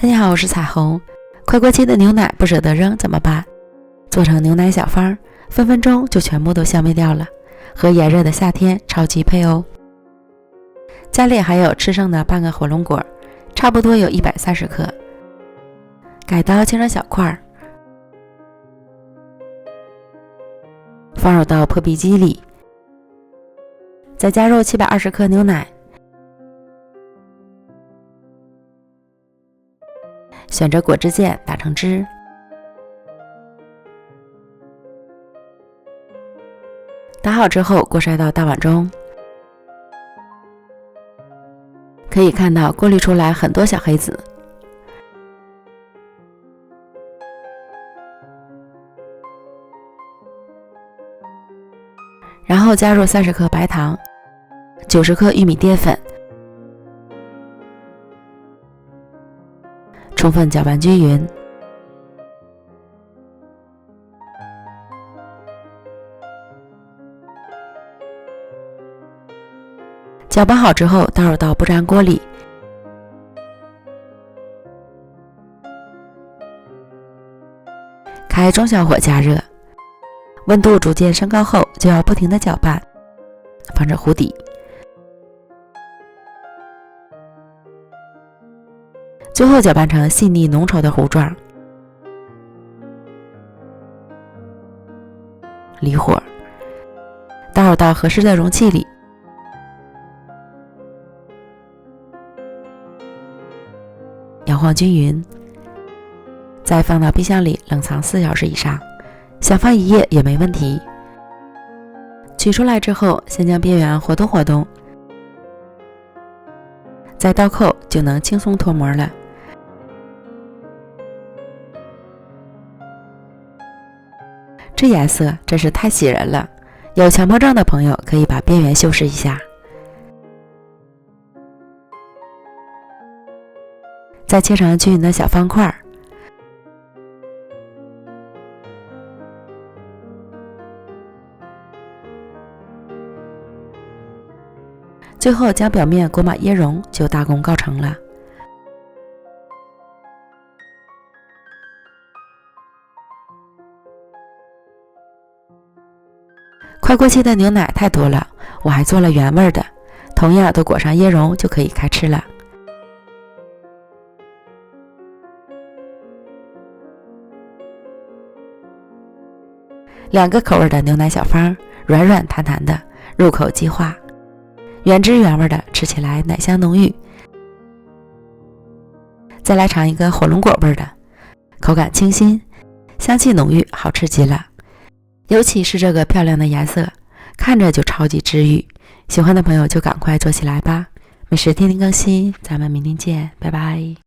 大家好，我是彩虹。快过期的牛奶不舍得扔怎么办？做成牛奶小方，分分钟就全部都消灭掉了，和炎热的夏天超级配哦。家里还有吃剩的半个火龙果，差不多有130克，改刀切成小块，放入到破壁机里，再加入720克牛奶，选着果汁键打成汁，打好之后过筛到大碗中，可以看到过滤出来很多小黑子。然后加入30克白糖，90克玉米淀粉，充分搅拌均匀。搅拌好之后，倒入到不粘锅里，开中小火加热，温度逐渐升高后，就要不停地搅拌，放着糊底。最后搅拌成细腻浓稠的糊状，离火，倒入到合适的容器里，摇晃均匀，再放到冰箱里冷藏4小时以上，想放1夜也没问题。取出来之后，先将边缘活动活动，再倒扣就能轻松脱模了。这颜色真是太喜人了，有强迫症的朋友可以把边缘修饰一下。再切成均匀的小方块，最后将表面裹满椰蓉，就大功告成了。快过期的牛奶太多了，我还做了原味的，同样都裹上椰蓉就可以开吃了。2个口味的牛奶小方，软软弹弹的，入口即化。原汁原味的，吃起来奶香浓郁。再来尝一个火龙果味的，口感清新，香气浓郁，好吃极了。尤其是这个漂亮的颜色，看着就超级治愈。喜欢的朋友就赶快做起来吧。美食天天更新，咱们明天见，拜拜。